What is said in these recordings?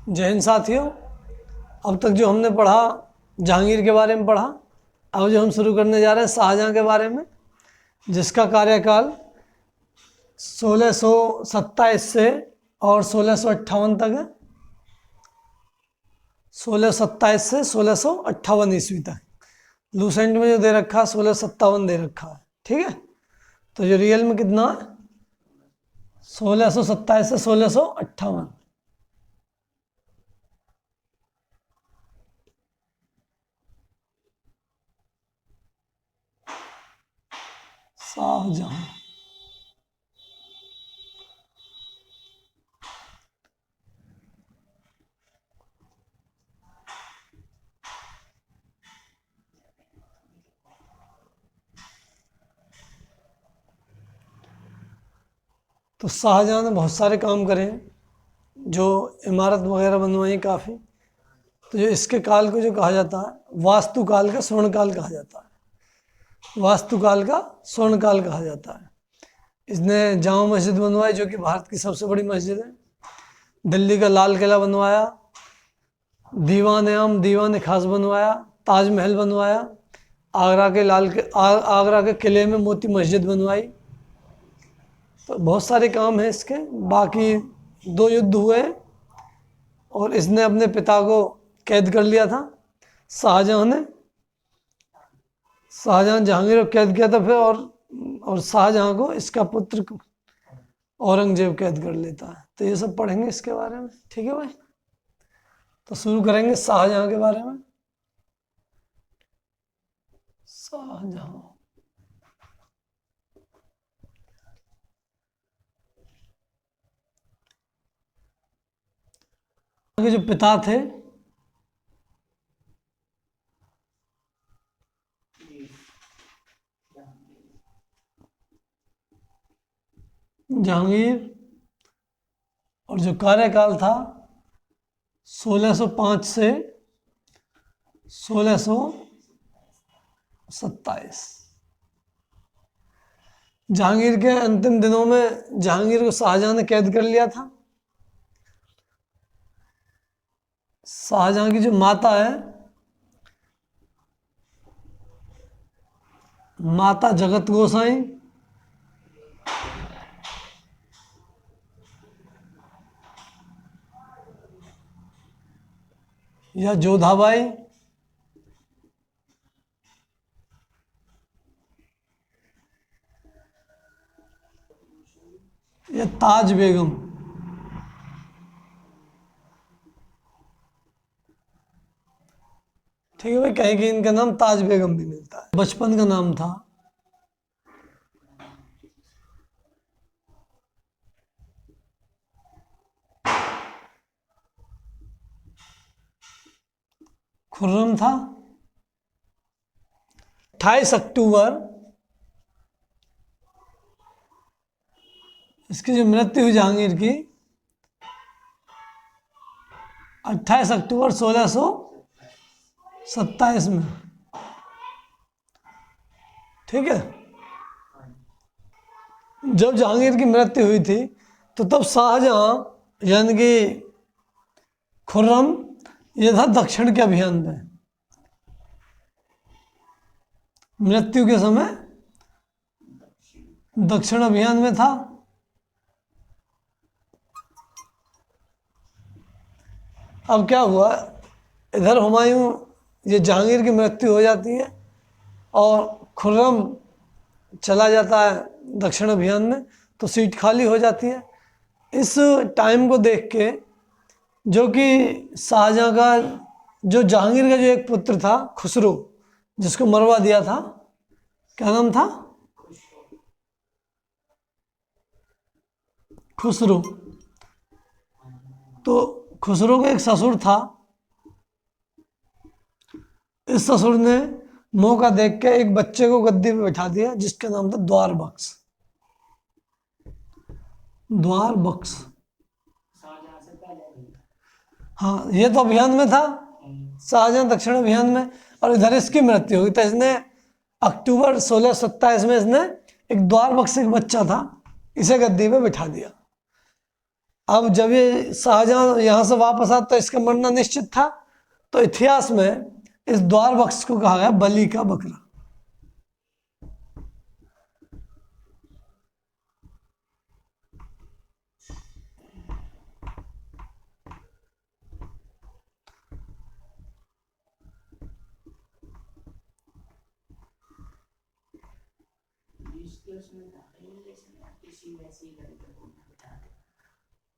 जय हिंद साथियों, अब तक जो हमने पढ़ा जहांगीर के बारे में पढ़ा। अब जो हम शुरू करने जा रहे हैं शाहजहां के बारे में, जिसका कार्यकाल 1627 से और 1658 तक है। 1627 से 1658 ईस्वी तक। लूसेंट में जो दे रखा है 1657 दे रखा है, ठीक है। तो जो रियल में कितना है 1627 से 1658। शाहजहां तो शाहजहां ने बहुत सारे काम करे हैं, जो इमारत वगैरह बनवाई काफ़ी। तो जो इसके काल को जो कहा जाता है वास्तुकाल का स्वर्णकाल कहा जाता है। वास्तुकाल का स्वर्णकाल कहा जाता है। इसने जामा मस्जिद बनवाई, जो कि भारत की सबसे बड़ी मस्जिद है। दिल्ली का लाल किला बनवाया, दीवान आम दीवान खास बनवाया, ताजमहल बनवाया, आगरा के किले में मोती मस्जिद बनवाई। तो बहुत सारे काम हैं इसके। बाकी 2 युद्ध हुए और इसने अपने पिता को कैद कर लिया था। शाहजहां जहांगीर को कैद किया था फिर, और शाहजहां को इसका पुत्र औरंगजेब कैद कर लेता है। तो ये सब पढ़ेंगे इसके बारे में, ठीक है भाई। तो शुरू करेंगे शाहजहां के बारे में। शाहजहां के जो पिता थे जहांगीर, और जो कार्यकाल था 1605 से 1627। जहांगीर के अंतिम दिनों में जहांगीर को शाहजहां ने कैद कर लिया था। शाहजहां की जो माता है, माता जगत गोसाई, या जोधाबाई, या ताज बेगम। ठीक है भाई, कहीं कहीं इनका नाम ताज बेगम भी मिलता है। बचपन का नाम था खुर्रम था। 28 अक्टूबर इसकी जो मृत्यु हुई जहांगीर की, 28 अक्टूबर 1627 में, ठीक है। जब जहांगीर की मृत्यु हुई थी तो तब शाहजहां यानी कि खुर्रम ये था दक्षिण के अभियान में। मृत्यु के समय दक्षिण अभियान में था। अब क्या हुआ, इधर हुमायूं, ये जहांगीर की मृत्यु हो जाती है और खुर्रम चला जाता है दक्षिण अभियान में, तो सीट खाली हो जाती है। इस टाइम को देख के, जो कि शाहजहां का, जो जहांगीर का जो एक पुत्र था खुसरो, जिसको मरवा दिया था, क्या नाम था, खुसरो। तो खुसरो का एक ससुर था। इस ससुर ने मौका देख के एक बच्चे को गद्दी पे बैठा दिया, जिसका नाम था द्वारबक्स। द्वारबक्स, हाँ, ये तो अभियान में था, शाहजहां दक्षिण अभियान में, और इधर इसकी मृत्यु हुई। तो इसने अक्टूबर 1627 में इसने एक द्वारबक्स एक बच्चा था, इसे गद्दी पे बिठा दिया। अब जब ये शाहजहां यहाँ से वापस आता तो इसका मरना निश्चित था, तो इतिहास में इस द्वार बख्श को कहा गया बलि का बकरा।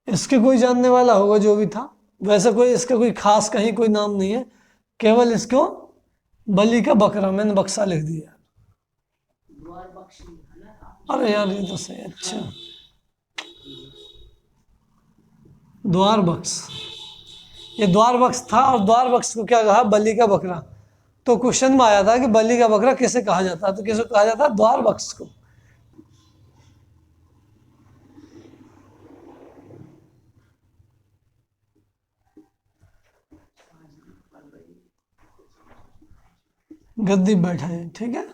इसके कोई जानने वाला होगा जो भी था, वैसे कोई इसका कोई खास कहीं कोई नाम नहीं है, केवल इसको बलि का बकरा मैंने बक्सा लिख दिया। अरे यार ये तो सही, अच्छा द्वार बक्स, ये द्वार बक्स था और द्वार बक्स को क्या कहा, बलि का बकरा। तो क्वेश्चन में आया था कि बलि का बकरा किसे कहा जाता है, तो किसे कहा जाता है, द्वार बक्स को। गद्दी बैठा है, ठीक है।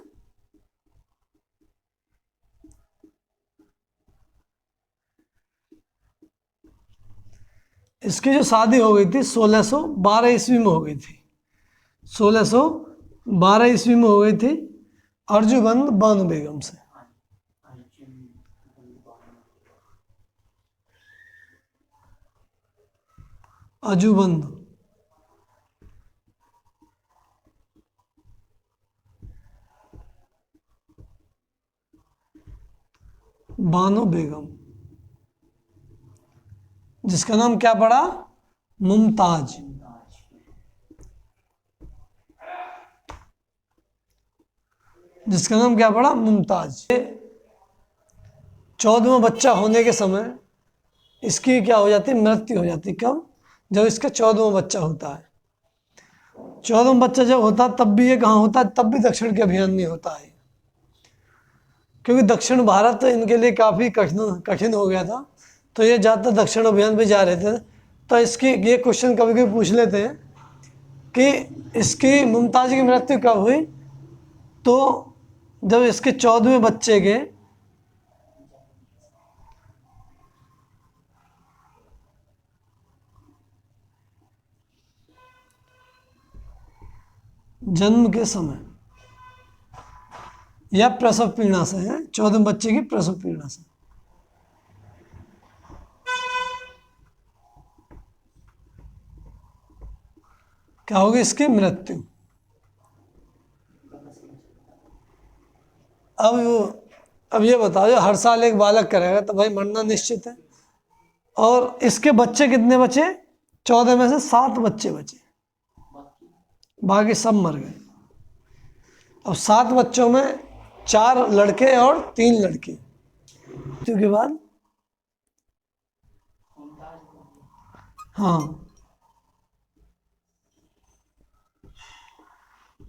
इसकी जो शादी हो गई थी 1612 ईस्वी में हो गई थी, 1612 ईस्वी में हो गई थी अर्जुबंद बानो बेगम से। अजूबंद बानो बेगम, जिसका नाम क्या पड़ा, मुमताज। जिसका नाम क्या पड़ा, मुमताज। 14वां बच्चा होने के समय इसकी क्या हो जाती है, मृत्यु हो जाती है। कब, जब इसका 14वां बच्चा होता है। 14वां बच्चा जब होता है तब भी ये कहाँ होता है, तब भी दक्षिण के अभियान में होता है, क्योंकि दक्षिण भारत इनके लिए काफ़ी कठिन हो गया था, तो ये ज़्यादातर दक्षिण अभियान पे जा रहे थे। तो इसकी ये क्वेश्चन कभी कभी पूछ लेते हैं कि इसकी मुमताज की मृत्यु कब हुई, तो जब इसके 14वें बच्चे के जन्म के समय या प्रसव पीड़ा से है, 14वें बच्चे की प्रसव पीड़ा से। क्या होगी इसकी मृत्यु। अब ये बताओ, जो हर साल एक बालक करेगा तो भाई मरना निश्चित है, और इसके बच्चे कितने बचे, 14 में से 7 बच्चे बचे, बाकी सब मर गए। अब 7 बच्चों में 4 लड़के और 3 लड़की। के बाद हाँ,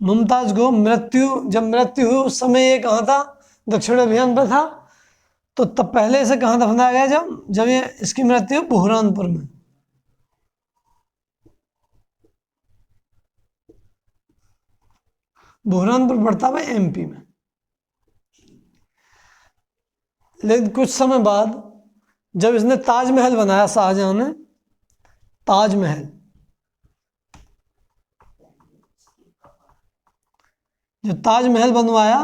मुमताज को जब मृत्यु हुई उस समय ये कहाँ था, दक्षिण अभियान पर था। तो तब पहले से कहाँ दफनाया गया, जब ये इसकी मृत्यु बुरहानपुर में। बुरहानपुर पड़ता है एमपी में। लेकिन कुछ समय बाद जब इसने ताजमहल बनाया, शाहजहां ने ताजमहल, जब ताजमहल बनवाया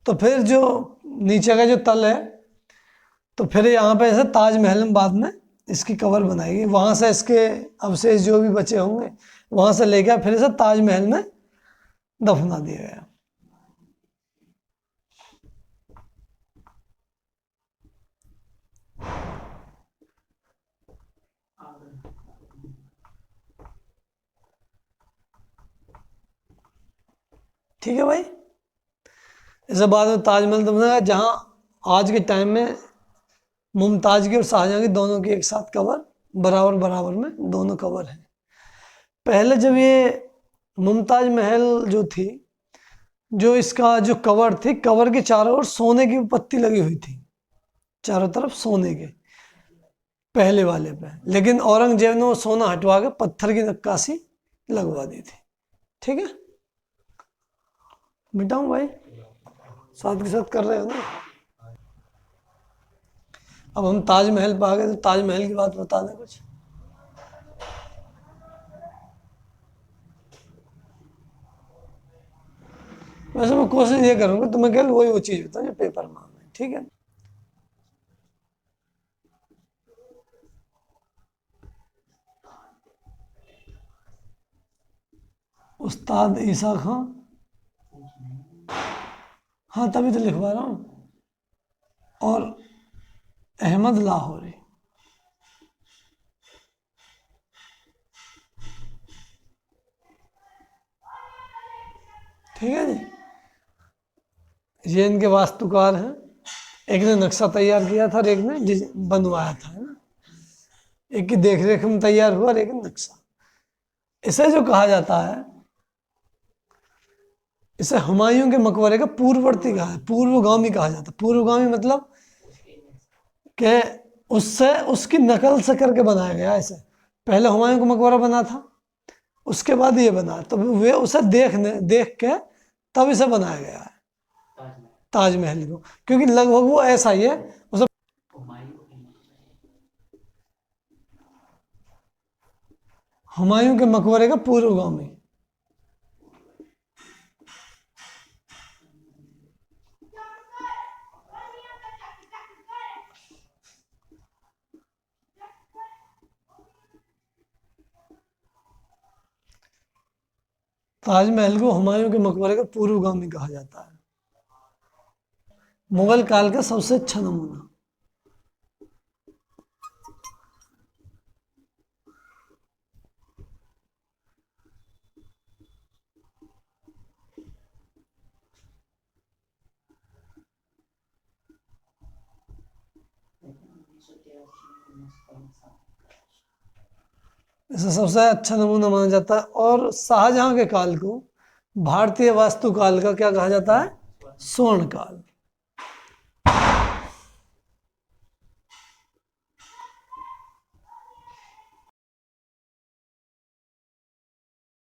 तो फिर जो नीचे का जो तल है, तो फिर यहाँ पे ऐसे ताजमहल में बाद में इसकी कबर बनाएगी, वहाँ से इसके अवशेष जो भी बचे होंगे वहाँ से लेकर फिर इसे ताजमहल में दफना दिया गया। ठीक है भाई, इसे बाद में ताजमहल दफनाया, जहाँ आज के टाइम में मुमताज की और शाहजहां की दोनों की एक साथ कबर बराबर बराबर में दोनों कबर है। पहले जब ये मुमताज महल जो थी, जो इसका जो कवर थी, कवर के चारों ओर सोने की पत्ती लगी हुई थी, चारों तरफ सोने के, पहले वाले पे। लेकिन औरंगजेब ने वो सोना हटवा के पत्थर की नक्काशी लगवा दी थी। ठीक है, मिटाऊं भाई, साथ के साथ कर रहे हो ना। अब हम ताजमहल पे आ गए, तो ताजमहल की बात बता दें कुछ। वैसे मैं कोशिश ये करूंगा तुम्हें केवल वही वो चीज बताऊं जो पेपर में आना है, ठीक है। उस्ताद ईसा खां, हाँ तभी तो लिखवा रहा हूँ, और अहमद लाहौरी। ठीक है जी, ये इनके वास्तुकार हैं। एक ने नक्शा तैयार किया था और एक ने बनवाया था, है ना। एक की देखरेख में तैयार हुआ और एक नक्शा। इसे जो कहा जाता है, इसे हुमायूं के मकबरे का पूर्ववर्ती कहा है, पूर्वगामी कहा जाता है। पूर्वगामी मतलब कि उससे उसकी नकल से करके बनाया गया। ऐसे पहले हुमायूं का मकबरा बना था, उसके बाद ये बना, तो वे उसे देख के तब इसे बनाया गया है ताजमहल को, क्योंकि लगभग वो ऐसा ही है। उसे हुमायूं के मकबरे का पूर्वगामी। ताजमहल को हुमायूं के मकबरे का पूर्वगामी कहा जाता है, मुगल काल का सबसे अच्छा नमूना। इसे सबसे अच्छा नमूना माना जाता है। और शाहजहां के काल को भारतीय वास्तुकाल का क्या कहा जाता है? स्वर्ण काल।